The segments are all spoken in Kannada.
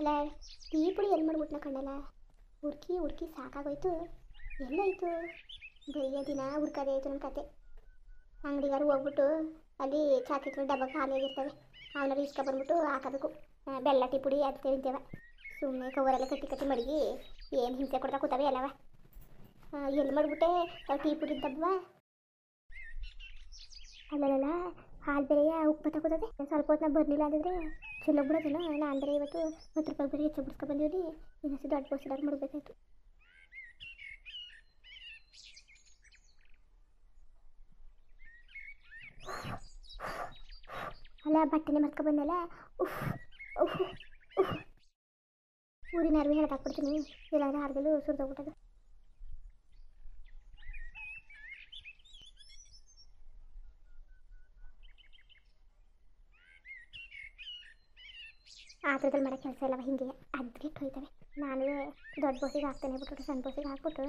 ಅಲ್ಲ ಟೀ ಪುಡಿ ಎಲ್ಲಿ ಮಾಡ್ಬಿಟ್ನ ಕಣ್ಣಲ್ಲ. ಹುಡ್ಕಿ ಹುಡ್ಕಿ ಸಾಕಾಗೋಯ್ತು. ಎಲ್ಲಾಯ್ತು ಬರೀ ದಿನ ಹುಡ್ಕದೇ ಆಯ್ತು ನನ್ನ ಕತೆ. ಅಂಗಡಿಗಾರು ಹೋಗ್ಬಿಟ್ಟು ಅಲ್ಲಿ ಚಾಕಿತ್ರ ಡಬ್ಬಕ್ಕೆ ಹಾಲಿಯಾಗಿರ್ತವೆ, ಅವನಾರು ಇಸ್ಕ ಬಂದ್ಬಿಟ್ಟು ಹಾಕೋಬೇಕು. ಬೆಲ್ಲ ಟೀ ಪುಡಿ ಅಂತ ತಿಂತೇವೆ. ಸುಮ್ಮನೆ ಕವರೆಲ್ಲ ಕಟ್ಟಿ ಕಟ್ಟಿ ಮಡಗಿ ಏನು ಹಿಂಸೆ ಕೊಡ್ತಾ ಕೂತವೆ ಎಲ್ಲವ. ಎಲ್ಲಿ ಮಾಡಿಬಿಟ್ಟೆ ಟೀ ಪುಡಿ ತಬ್ಬ. ಅಲ್ಲಲ್ಲ ಹಾಲು ಬೇರೆಯ ಉಪ್ಪು ತಗೋತದೆ. ಸ್ವಲ್ಪ ಹೊತ್ತು ಬರ್ಲಿಲ್ಲ ಅಂದಿದ್ರೆ ಚಲೋ ಬಿಡೋದಿಲ್ಲ. ನಾನು ಬೇರೆ ಇವತ್ತು 10 ರೂಪಾಯಿ ಬೇರೆ ಹೆಚ್ಚು ಬಿಡ್ಸ್ಕೊ ಬಂದೀವಿ. ಇನ್ನೊಂದು ದೊಡ್ಡ ಬಸ್ಸಿಡಾರು ಮಾಡಬೇಕಾಯ್ತು. ಅಲ್ಲ ಬಟ್ಟೆನೆ ಮರ್ಕೊ ಬಂದಲ್ಲ. ಊರಿನ ಅರಿವಿ ಹೇಳ್ದಾಕ್ಬಿಡ್ತೀನಿ, ಇಲ್ಲಾಂದ್ರೆ ಹಾರ್ಗಲು ಸುರಿದೋಗ್ಬಿಟ್ಟದು. ಆತ್ರದಲ್ಲಿ ಮಾಡೋ ಕೆಲಸ ಇಲ್ಲವ, ಹಿಂಗೆ ಅದ್ಬಿಟ್ಟು ಹೋಯ್ತವೆ. ನಾನು ದೊಡ್ಡ ಬೋಸಿಗೆ ಹಾಕ್ತಾನೆ ಬಿಟ್ಬಿಟ್ಟು ಸಣ್ಣ ಬೋಸಿಗೆ ಹಾಕ್ಬಿಟ್ಟು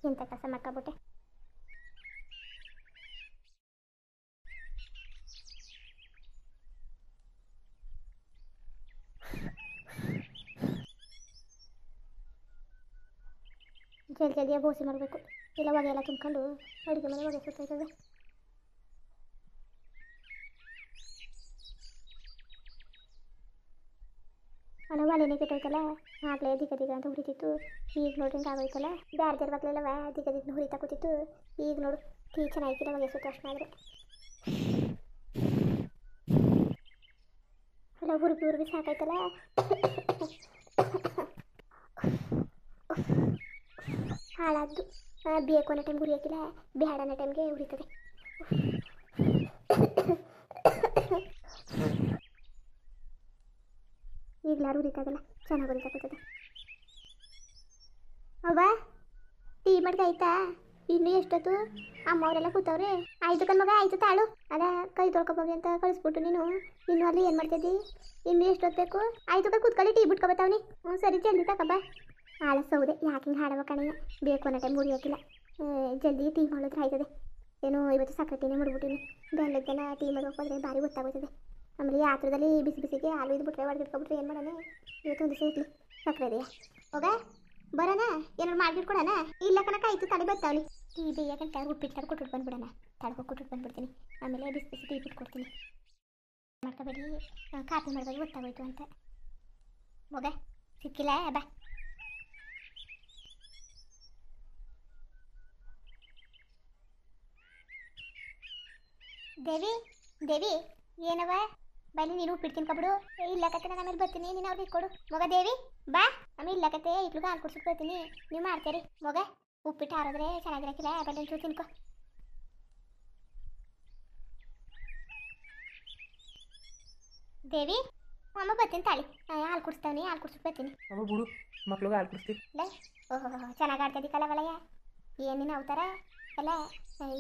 ಇಂಥ ಕೆಲಸ ಮಾಡ್ಕೊಬಿಟ್ಟೆ. ಜಲ್ದಿಯಾಗಿ ಬೋಸಿ ಮಾಡಬೇಕು, ಇಲ್ಲ ಹೊಗೆ ಎಲ್ಲ ತುಂಬ್ಕೊಂಡು ಅಡುಗೆ ಮನೆ ಹೊಗೆ ಸುತ್ತೋಯ್ತದೆ. ಅಲ್ಲ ಒಲೆನೇ ಕೆಟ್ಟೋಯ್ತಲ್ಲ, ಆಗಲೇ ದಿಗ ದಿಗ ಅಂತ ಹುರಿತಿತ್ತು. ಈಗ ನೋಡ್ರಿ ಹಿಂಗೆ ಆಗೋಯ್ತಲ್ಲ. ಬ್ಯಾಡ್ದಿರ ಬಾಗ್ಲೆಲ್ಲವ ದಿಗ ದಿಗ್ನ ಹುರಿತಾ ಕೂತಿತ್ತು. ಈಗ ನೋಡು ಟೀ ಚೆನ್ನಾಗಿಲ್ಲ ಹೊಗೆ ಸುತ್ತ ಅಷ್ಟು ಆದರೆ. ಅಲ್ಲ ಹುರುಗಿ ಸಾಕಾಯ್ತಲ್ಲ. ಹಾಳಾದ್ದು ಬೇಕು ಅನ್ನೋ ಟೈಮ್ಗೆ ಹುರಿಯೋಕ್ಕಿಲ್ಲ, ಬೇಡ ಅನ್ನೋ ಟೈಮ್ಗೆ ಹುರಿತದೆ. ಈಗಲಾರು ಹುರಿತಾಗಲ್ಲ, ಚೆನ್ನಾಗಿ ಹುರಿತಾಕತ್ತದೆ. ಅವ್ವ ಟೀ ಮಾಡ್ಗೆ ಆಯ್ತಾ? ಇನ್ನೂ ಎಷ್ಟೊತ್ತು? ಅಮ್ಮವರೆಲ್ಲ ಕೂತವ್ರೆ. ಆಯ್ತು ಕಣ್ಮಗ ಆಯ್ತು ತಾಳು. ಅದ ಕೈ ತೊಳ್ಕೊಬೋಗಿ ಅಂತ ಕಳಿಸ್ಬಿಟ್ಟು ನೀನು ಇನ್ನು ಅಲ್ಲಿ ಏನು ಮಾಡ್ತಿದ್ದಿ? ಇನ್ನೂ ಎಷ್ಟೊತ್ತು ಬೇಕು? ಆಯ್ತು ಕೈ ಕೂತ್ಕೊಳ್ಳಿ, ಟೀ ಬಿಟ್ಕೊಬತ್ತಾವನಿ. ಹ್ಞೂ ಸರಿ ಜಲ್ದಿ ತಗೊಬ್ಬ. ಆಳ ಸೌದೆ ಯಾಕೆ ಹಿಂಗೆ ಹಾಡವ ಕಣಯ್ಯ, ಬೇಕು ಅನ್ನೋ ಟೈಮ್ ಹುರಿಯೋಕ್ಕಿಲ್ಲ. ಜಲ್ದಿ ಟೀ ಮಾಡಿದ್ರೆ ಆಯ್ತದೆ. ಏನೋ ಇವತ್ತು ಸಕ್ಕರೆ ಟೀನೇ ಮಾಡ್ಬಿಟ್ಟಿನಿ. ಬೆಲ್ಲದ ಜನ ಟೀ ಮಾಡ್ಬೇಕು ಹೋದರೆ ಭಾರಿ ಗೊತ್ತಾಗೋಯ್ತದೆ. ಆಮೇಲೆ ಯಾತ್ರದಲ್ಲಿ ಬಿಸಿ ಬಿಸಿಗೆ ಹಾಲು ಇದ್ಬಿಟ್ರೆ ಒಳಗಿಟ್ಕೊಬಿಟ್ರೆ ಏನು ಮಾಡೋಣ? ಇವತ್ತು ಒಂದು ಸೇರ್ಲಿ ಸಕ್ಕರೆ ಇದೆಯಾ? ಹೋಗ ಬರೋಣ, ಏನಾರು ಮಾಡಿಟ್ಕೊಡೋಣ? ಇಲ್ಲ ಕಣಕ ಆಯ್ತು ತಲೆ ಬರ್ತಾವನಿ. ಟೀ ಬೇಯಕ್ಕಂತ ಉಪ್ಪಿಟ್ಟು ಕೊಟ್ಬಿಟ್ಟು ಬಂದ್ಬಿಡೋಣ. ತಡ್ಕೊ ಕೊಟ್ಬಿಟ್ಟು ಬಂದ್ಬಿಡ್ತೀನಿ. ಆಮೇಲೆ ಬಿಸಿ ಬಿಸಿ ಟೀ ಬಿಟ್ಕೊಡ್ತೀನಿ. ಮಾಡ್ಕೋಬೇಡಿ, ಕಾಫಿ ಮಾಡ್ಬೇಕು ಗೊತ್ತಾಗೋಯ್ತು ಅಂತ. ಹೋಗ ಸಿಕ್ಕಿಲ್ಲ ಬಾ. ದೇವಿ ದೇವಿ ಏನವ ಬನ್ನಿ, ನೀನು ಉಪ್ಪಿಟ್ಟು ತಿನ್ಕೊಬಿಡು. ಇಲ್ಲ ಕತೆ ನಾನು ಆಮೇಲೆ ಬರ್ತೀನಿ, ನೀನು ಅವ್ರಿಗೆ ಇಟ್ಕೊಡು. ಮಗ ದೇವಿ ಬಾ. ಆಮೇಲೆ ಇಲ್ಲ ಕತೆ ಇಟ್ಲಿಗೆ ಹಾಲು ಕುಡ್ಸಿಟ್ಟು ಬರ್ತೀನಿ, ನೀವು ಮಾಡ್ತೀರಿ. ಮಗ ಉಪ್ಪಿಟ್ಟು ಹಾರೋದ್ರೆ ಚೆನ್ನಾಗಿರಕ್ಕಿಲ್ಲ, ಬನ್ನಿ ಒಂಚೂರು ತಿನ್ಕೊ. ದೇವಿ ಅಮ್ಮ ಬರ್ತೀನಿ ತಾಳಿ, ಹಾಲು ಕುಡಿಸ್ತಾವನಿ, ಹಾಲು ಕುಡ್ಸಿಟ್ಟು ಬರ್ತೀನಿ. ಅಮ್ಮ ಬಿಡು, ಮಕ್ಳಿಗೆ ಹಾಲು ಕುಡಿಸ್ತೀವಿ. ಇಲ್ಲ ಓಹೋ ಚೆನ್ನಾಗಿ ಆಡ್ತಿದ್ದಿ ಕಲವಳಯ್ಯ. ಏನು ನೀನು ಅವತಾರ ಎಲ್ಲ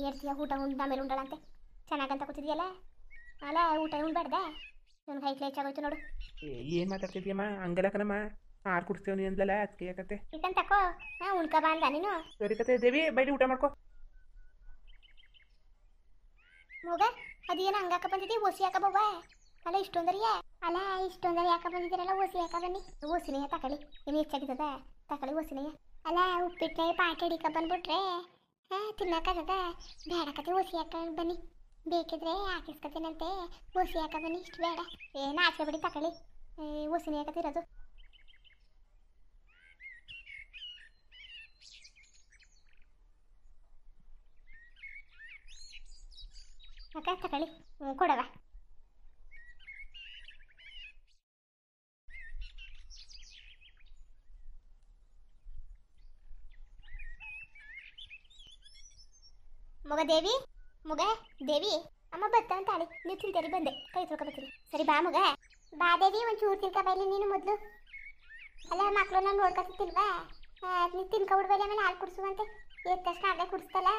ಹೇಳ್ತೀಯ, ಊಟ ಉಂಡು ಆಮೇಲೆ ಉಂಡಳಂತೆ ಚೆನ್ನಾಗಂತ ಕೂತಿದ್ಯಲ್ಲ. ಅಲ್ಲ ಊಟ ಉಣ್ಬೇಡ್ದ, ನನಗೆ ಹೈಕ್ಲೆ ಹೆಚ್ಚಾಗೋಯ್ತು ನೋಡು. ಏನು ಮಾತಾಡ್ತಿದ್ಯಮ್ಮ? ಹಂಗಲ್ಲ ಕಣಮ್ಮ, ಹಾಲು ಕುಡಿಸ್ತೇವೆ ನೀ ಅಂದ್ಲಲ್ಲ, ಅದಕ್ಕೆ ಯಾಕತ್ತೆ ಚಿಕನ್ ತಕೋ, ಉಣ್ಕ ಬಾ ಅಂದ ನೀನು. ಸರಿ ಕತೆ ದೇವಿ ಬೈಲಿ ಊಟ ಮಾಡ್ಕೊ. ಮಗ ಅದೇನು ಹಂಗಾಕ ಬಂದಿದ್ದಿ? ಓಸಿ ಯಾಕ ಬವ್ವ? ಅಲ್ಲ ಇಷ್ಟೊಂದರಿಯ ಅಲ್ಲ ಇಷ್ಟೊಂದರಿ ಯಾಕ ಬಂದಿದ್ದೀರಲ್ಲ? ಓಸಿ ಯಾಕ ಬನ್ನಿ. ಓಸಿನೆಯ ತಕೊಳ್ಳಿ, ಏನು ಹೆಚ್ಚಾಗಿದ್ದದ ತಕೊಳ್ಳಿ ಓಸಿನೆಯ. ಅಲ್ಲ ಉಪ್ಪಿಟ್ಟೆ ಪಾಟಿ ಹಿಡಿಕ ಬಂದ್ಬಿಟ್ರೆ ತಿನ್ನಕ್ಕಾಗದ? ಬೇಡಕತೆ ಓಸಿ ಯಾಕ ಬನ್ನಿ, ಬೇಕಿದ್ರೆ ಹಾಕಿಸ್ಕೊತೀನಂತೆ. ಓಸಿ ಯಾಕ ಬನ್ನಿ, ಇಷ್ಟು ಬೇಡ. ಏನು ಆಚೆ ಬಿಡಿ ತಕೊಳ್ಳಿ, ಓಸಿನ ಯಾಕತ್ತಿರೋದು. ಅಕ್ಕ ತಕೊಳ್ಳಿ, ಕೊಡವ. ಮಗ ದೇವಿ, ಮಗ ದೇವಿ ಅಮ್ಮ ಬರ್ತಾನೆ ತಾಳಿ, ನೀವು ತಿಂತೀರಿ ಬಂದೆ, ಕೈ ತೊಳ್ಕೊಬತ್ತೀನಿ. ಸರಿ ಬಾ ಮಗ. ಬಾ ದೇವಿ ಒಂಚೂರು ತಿನ್ಕೊಬೈಲಿ ನೀನು ಮೊದಲು. ಅಲ್ಲ ಮಕ್ಕಳು ನಾನು ನೋಡ್ಕೊತಿಲ್ವಾ? ನೀವು ತಿನ್ಕೊಬಿಡ್ಬೇಡಿ, ಆಮೇಲೆ ಹಾಲು ಕುಡಿಸುವಂತೆ. ಎದ್ದ ತಕ್ಷಣ ಆಗಲೇ ಕುಡಿಸ್ತಲ್ಲ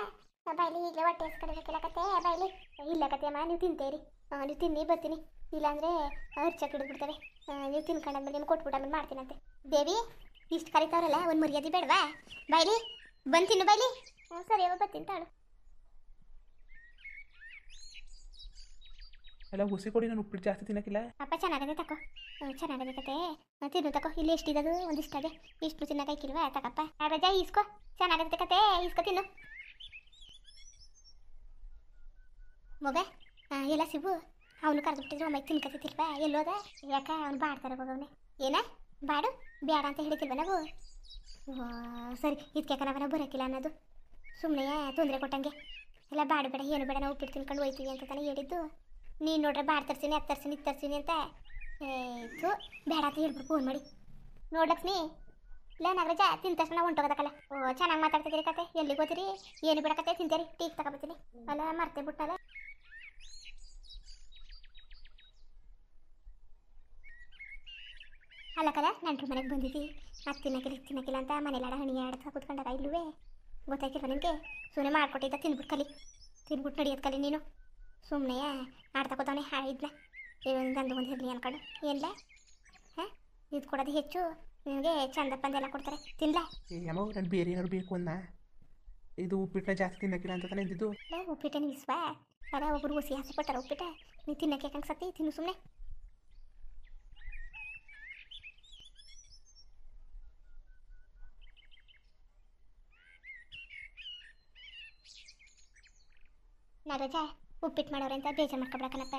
ಬೈಲಿ. ಈಗಲೇ ಹೊಟ್ಟೆ ಹೆಸ್ಕಡಿಬೇಕಿಲ್ಲ ಕತೆ ಬೈಲಿ. ಇಲ್ಲ ಕತೆ ಅಮ್ಮ, ನೀವು ತಿಂತೀರಿ. ನೀವು ತಿನ್ನಿ ಬರ್ತೀನಿ, ಇಲ್ಲಾಂದರೆ ಅರ್ಚಕ್ಕೆ ಹಿಡಿದ್ಬಿಡ್ತವೆ. ನೀವು ತಿನ್ಕೊಂಡಾದ್ಮೇಲೆ ನಿಮ್ಗೆ ಕೊಟ್ಬಿಟ್ಟು ಆಮೇಲೆ ಮಾಡ್ತೀನಂತೆ. ದೇವಿ ಇಷ್ಟು ಕರಿತಾವ್ರಲ್ಲ, ಒಂದು ಮರ್ಯಾದೆ ಬೇಡವಾ? ಬೈಲಿ ಬಂದು ತಿನ್ನು ಬೈಲಿ. ಹ್ಞೂ ಸರಿ ಅವ ಬರ್ತೀನಿ ತಾಳು. ಎಲ್ಲ ಹುಸಿ ಕೊಡಿ, ನಾನು ಉಪ್ಪಿಟ್ಟು ಜಾಸ್ತಿ ತಿನ್ನಕ್ಕಿಲ್ಲ. ಅಪ್ಪ ಚೆನ್ನಾಗದೆ ತಕೋ, ಚೆನ್ನಾಗದೆ ಕತೆ, ತಿನ್ನು ತಕೋ. ಇಲ್ಲಿ ಎಷ್ಟಿದದು ಒಂದಿಷ್ಟು ಅದೇ, ಇಷ್ಟು ತಿನ್ನಕ್ಕಾಯ್ಕಿಲ್ವಾ ತಕಪ್ಪ. ರಜಾ ಈಸ್ಕೋ, ಚೆನ್ನಾಗದೆ ಕತೆ, ಈಸ್ಕೋ ತಿನ್ನು ಮಗ. ಎಲ್ಲ ಸಿಗು, ಅವನು ಕರೆದು ಬಿಟ್ಟಿದ್ರು ಒಮ್ಮೆ ತಿನ್ಕತಿಲ್ವಾ, ಎಲ್ಲೋದ ಯಾಕ ಅವ್ನು ಬಾಡ್ತಾರೆ ಹೋಗವನೆ. ಏನ ಬಾಡು ಬೇಡ ಅಂತ ಹೇಳಿದಿಲ್ವ ನಾವು? ಸರಿ, ಇದಕ್ಕೆ ನಾವನ ಬರೋಕ್ಕಿಲ್ಲ ಅನ್ನೋದು ಸುಮ್ಮನೆ ತೊಂದರೆ ಕೊಟ್ಟಂಗೆ. ಎಲ್ಲ ಬಾಡು ಬೇಡ ಏನು ಬೇಡ, ನಾವು ಉಪ್ಪಿಟ್ಟು ತಿನ್ಕೊಂಡು ಹೋಯ್ತೀವಿ ಅಂತ ತಾನೇ ಹೇಳಿದ್ದು. ನೀನು ನೋಡ್ರೆ ಬಾಡ್ ತರ್ತೀನಿ, ಅದು ತರ್ತೀನಿ, ಇದು ತರ್ತೀನಿ ಅಂತ ಇದು ಬೇಡ ಅಂತ ಹೇಳ್ಬಿಟ್ಟು ಫೋನ್ ಮಾಡಿ. ನೋಡ್ಲಕ್ಷ್ಮಿ, ಇಲ್ಲ ನಾಗರಾಜ ತಿಂದ ತಕ್ಷಣ ಹೊಂಟೋಗೋದಕ್ಕಲ್ಲ. ಚೆನ್ನಾಗಿ ಮಾತಾಡ್ತಿದ್ದೀರಿ ಕತೆ, ಎಲ್ಲಿಗೆ ಹೋಗ್ತೀರಿ, ಏನು ಬಿಡಕತ್ತೆ, ತಿಂತೀರಿ, ಟೀಕ್ ತಗೊಬತ್ತೀನಿ. ಅಲ್ಲ ಮರ್ತೇ ಬಿಟ್ಟಲ್ಲ. ಅಲ್ಲ ಕದ, ನಂಟ್ರ ಮನೆಗೆ ಬಂದಿದ್ದಿ, ಅದು ತಿನ್ನಕ್ಕಿಲ್ಲ ಅಂತ ಮನೇಲಾಡ ಹಣಿ ಆಡ್ತಾ ಕೂತ್ಕೊಂಡಾಗ ಇಲ್ಲವೇ ಗೊತ್ತಾಯ್ತಿಲ್ವ ನಿನಗೆ? ಸುಮ್ಮನೆ ಮಾಡ್ಕೊಟ್ಟಿದ್ದ ತಿನ್ಬಿಟ್ಟು ಕಲಿ, ತಿನ್ಬಿಟ್ಟು ನಡೆಯೋದು ಕಲಿ ನೀನು. ಸುಮ್ಮನೆ ಆಡ್ತಾ ಕೂತವನೆ ಇದನ್ನ ಗಂದು ಒಂದು ಇರಲಿ ಅನ್ಕೊಂಡು ಏನಿಲ್ಲ. ಹಾಂ, ಇದು ಕೊಡೋದು ಹೆಚ್ಚು, ನಿನಗೆ ಚಂದ ಪಂದೆಲ್ಲ ಕೊಡ್ತಾರೆ, ತಿನ್ಲ. ಅಮ್ಮ ನಾನು ಬೇರೆ ಏನಾದ್ರು ಬೇಕು ಅನ್ನ, ಇದು ಉಪ್ಪಿಟ್ಟನ್ನ ಜಾಸ್ತಿ ತಿನ್ನಕ್ಕಿಲ್ಲ ಅಂತ ತಾನೇ ಇದ್ದಿದ್ದು. ಉಪ್ಪಿಟ್ಟೆ ನೀವು ಇಸ್ವಾ ಅದ, ಒಬ್ಬರು ಹುಸಿ ಹಾಸಿ ಕೊಟ್ಟಾರ ಉಪ್ಪಿಟ್ಟ, ನೀವು ತಿನ್ನಕ್ಕೆ ಯಾಕಂಗೆ ಸತ್ತಿ ತಿನ್ನು ಸುಮ್ಮನೆ. ನಾಗರಾಜ ಉಪ್ಪಿಟ್ಟು ಮಾಡೋರೆ ಅಂತ ಬೇಜಾರು ಮಾಡ್ಕೊಬಿಡಕನಪ್ಪ.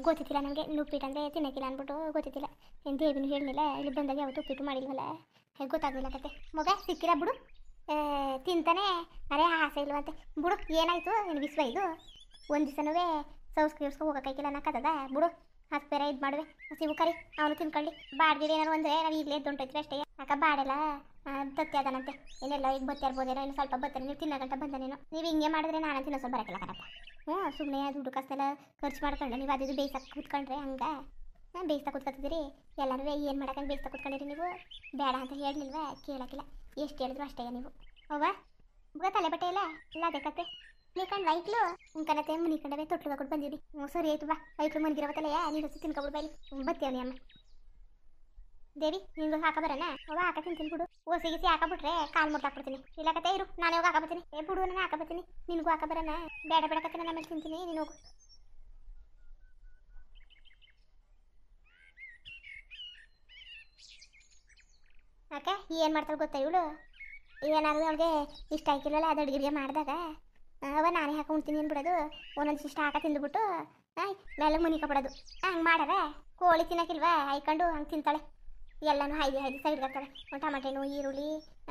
ಗೊತ್ತಿಲ್ಲ ನಮಗೆ, ಉಪ್ಪಿಟ್ಟು ಅಂದರೆ ತಿನ್ನಕ್ಕಿಲ್ಲ ಅಂದ್ಬಿಟ್ಟು ಗೊತ್ತಿಲ್ಲ. ಏನು ದೇವಿನೂ ಹೇಳಿಲ್ಲ, ಇಲ್ಲಿ ಬಂದಾಗ ಯಾವತ್ತು ಉಪ್ಪಿಟ್ಟು ಮಾಡಿಲ್ವಲ್ಲ, ಗೊತ್ತಾಗಲಿಲ್ಲ ಕತೆ. ಮಗ ಸಿಕ್ಕಿರ ಬಿಡು, ತಿಂತಾನೆ. ಅರೆ ಆಸೆ ಇಲ್ವಂತೆ ಬಿಡು, ಏನಾಯಿತು ನಿನ್ನ ವಿಶ್ವ ಇದು? ಒಂದು ದಿವಸನೂ ಸೌಸ್ಕರಿಸ್ಕೊ ಹೋಗೋಕ್ಕಾಯ್ಕಿಲ್ಲ ಅನ್ನಕ್ಕದ ಬಿಡು. ಹತ್ತು ಬೇರೆ ಇದು ಮಾಡುವೆ, ಸಿಗು ಕರಿ, ಅವನು ತಿನ್ಕೊಳ್ಳಿ. ಬಾಡ್ಗಿಡ ಏನಾರು ಅಂದರೆ ನಾವು ಈಗಲೇ ಎದ್ದೊಂಟೈತ್ರಿ ಅಷ್ಟೇ. ಅಕ್ಕ ಬಾಡೆಲ್ಲ ತತ್ತಿ ಅದನಂತೆ, ಏನೆಲ್ಲ ಈಗ ಬತ್ತಿ ಇರ್ಬೋದೇನೋ, ಇನ್ನು ಸ್ವಲ್ಪ ಬತ್ತಾರೆ, ನೀವು ತಿನ್ನೋ ಗಂಟ ಬಂದನೇನೋ. ನೀವು ಹಿಂಗೆ ಮಾಡಿದ್ರೆ ನಾನು ತಿನ್ನೋಸಲು ಬರೋಕ್ಕಿಲ್ಲ ಕಣಪ್ಪ. ಸುಮ್ಮನೆ ದುಡ್ಡು ಕಾಸೆಲ್ಲ ಖರ್ಚು ಮಾಡ್ಕೊಂಡು ನೀವು ಅದು ಬೇಯಿಸಕ್ಕೆ ಕೂತ್ಕೊಂಡ್ರೆ ಹಂಗೆ ಬೇಯಿಸ್ತಾ ಕೂತ್ಕೊತಿದ್ದೀರಿ. ಎಲ್ಲರೂ ಏನು ಮಾಡಕ್ಕಂಗೆ ಬೇಯಿಸ್ತಾ ಕೂತ್ಕೊಂಡಿರಿ ನೀವು? ಬೇಡ ಅಂತ ಹೇಳಿಲ್ವ, ಕೇಳೋಕ್ಕಿಲ್ಲ, ಎಷ್ಟು ಹೇಳಿದ್ರು ಅಷ್ಟೇ ನೀವು. ಅವ್ವ ಬುಗ ತಲೆ ಬಟ್ಟೆ ಇಲ್ಲ ಇಲ್ಲ ಅದೇ ಕತೆ. ನೀಕಂಡು ವೈಕ್ಲು ಉಂಕನತೆ ಮುನಿ ಕಂಡವೆ ತೊಟ್ಲು ಹಾಕೊಂಡು ಬಂದಿರಿ. ಸರಿ ಆಯ್ತು ಬಾ, ವೈಕ್ಲು ಮನ್ಗಿರವತ್ತಲ್ಲ ನೀನು ಹೊಸ ತಿನ್ಕೊಬಿಡು ಬೈಲಿ ಬತ್ತೇವನಿ ಅಮ್ಮ. ದೇವಿ ನಿಂಗೂ ಹಾಕ ಬರೋಣ? ಅವ ಹಾಕ ತಿಂತೀನಿ ಬಿಡು. ಓಸಿಗಿಸಿ ಹಾಕಬಿಟ್ರೆ ಕಾಲು ಮುಟ್ಟು ಹಾಕ್ಬಿಡ್ತೀನಿ. ಇಲ್ಲ ಕತೆ ಇರು, ನಾನು ಹೋಗಿ ಹಾಕಬತ್ತೀನಿ. ಬಿಡು, ನಾನು ಹಾಕಬತ್ತೀನಿ, ನಿನಗೂ ಹಾಕ ಬರೋಣ? ಬೇಡ ಬೇಡ ಕತೆ, ನಾನು ಆಮೇಲೆ ತಿಂತೀನಿ, ನೀನು ಹೋಗು. ಅಕ್ಕ ಏನು ಮಾಡ್ತಾಳೆ ಗೊತ್ತಾ ಇವಳು? ಏನಾದ್ರು ಅವಳಿಗೆ ಇಷ್ಟ ಆಯ್ಕಿಲ್ಲಲ್ಲ ಅದು ಅಡುಗೆ ಮಾಡಿದಾಗ ಅವ ನಾನೇ ಹಾಕಿ ಉಣ್ತೀನಿ ಅಂದ್ಬಿಡೋದು. ಒಂದೊಂದು ಇಷ್ಟ ಹಾಕ ತಿಂದುಬಿಟ್ಟು ಮೇಲೆ ಮುನಿಕಬಿಡೋದು. ಹಂಗೆ ಮಾಡಾರ ಕೋಳಿ ತಿನ್ನೋಕ್ಕಿಲ್ವಾ ಹಾಯ್ಕೊಂಡು ಹಂಗೆ ತಿಂತಾಳೆ. ಎಲ್ಲನೂ ಹೈದು ಸೈಡ್ಗೆ ಹಾಕ್ತಾಳೆ. ಒಂದು ಟಮಾಟೆನು, ಈರುಳ್ಳಿ,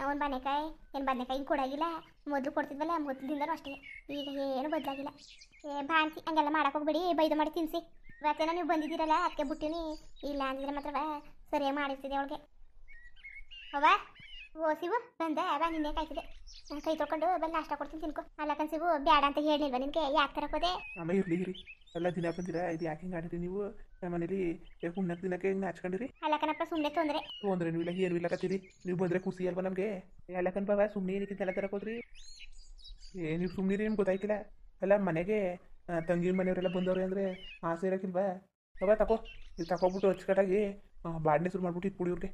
ಒಂದು ಬದನೆಕಾಯಿ. ಏನು ಬದನೆಕಾಯಿ ಕೊಡಾಗಿಲ್ಲ, ಮೊದಲು ಕೊಡ್ತಿದ್ವಲ್ಲ ಮೊದಲಿಂದನೂ ಅಷ್ಟೇ, ಈಗ ಏನು ಬದಲಾಗಿಲ್ಲ. ಬಾಂತಿ ಹಂಗೆಲ್ಲ ಮಾಡಕ್ಕೆ ಹೋಗ್ಬೇಡಿ, ಬೈದು ಮಾಡಿ ತಿನ್ನಿಸಿ. ಇವತ್ತೇನೋ ನೀವು ಬಂದಿದ್ದೀರಲ್ಲ ಅದಕ್ಕೆ ಬಿಟ್ಟಿನಿ, ಇಲ್ಲ ಅಂದಿದ್ರೆ ಮಾತ್ರ ಸರಿಯಾಗಿ ಮಾಡಿರ್ತಿದೆ ಅವಳಿಗೆ. ಅವ ಓ ಸಿಗು ಬಂದೆ, ಬಾ ನಿನ್ನೆ ಕಾಯ್ತಿದೆ, ಕೈ ತೊಳ್ಕೊಂಡು ಬಂದು ನಾಷ್ಟ ಕೊಡ್ತೀನಿ ತಿನ್ಕೊ. ಅಲ್ಲಕ್ಕನ್ ಸಿಗು ಬೇಡ ಅಂತ ಹೇಳಿಲ್ವ ನಿನಗೆ? ಯಾಕೆ ತರಕೋದೆ? ಅಮ್ಮ ಇರಲಿ ಇರಿ, ಎಲ್ಲ ದಿನ ಬಂದಿರಾ, ಇದು ಯಾಕೆ ಹಿಂಗೆ ಆಡಿರಿ ನೀವು? ನಮ್ಮ ಮನೇಲಿ ಉಣ್ಣಕ್ಕೆ ದಿನಕ್ಕೆ ಹಿಂಗೆ ನಾಚ್ಕೊಂಡಿರಿ. ಅಲ್ಲಕ್ಕನಪ್ಪ ಸುಮ್ಮನೆ ತೊಂದರೆ ನೀವು ಇಲ್ಲ, ಏನು ಇಲ್ಲ ಕತ್ತೀರಿ. ನೀವು ಬಂದರೆ ಖುಷಿ ಅಲ್ವಾ ನಮಗೆ? ಎಲ್ಲಕ್ಕನ್ ಬಾವ ಸುಮ್ಮನೆ ಏನಕ್ಕೆ ಎಲ್ಲ ತರಕೋದ್ರಿ? ನೀವು ಸುಮ್ಮನಿರಿ, ನಿಮ್ಗೆ ಗೊತ್ತಾಯ್ತಿಲ್ಲ. ಅಲ್ಲ ಮನೆಗೆ ತಂಗಿ ಮನೆಯವರೆಲ್ಲ ಬಂದವ್ರೆ ಅಂದರೆ ಆಸೆ ಇರೋಕ್ಕಿಲ್ವಾ? ಅವ ತಗೋ, ಇದು ತಗೊಬಿಟ್ಟು ಅಚ್ಚುಕಟ್ಟಾಗಿ ಬಾಡ್ನೆ ಶುರು ಮಾಡ್ಬಿಟ್ಟು ಇಟ್ಬಿಡಿ ಇವ್ರಿಗೆ.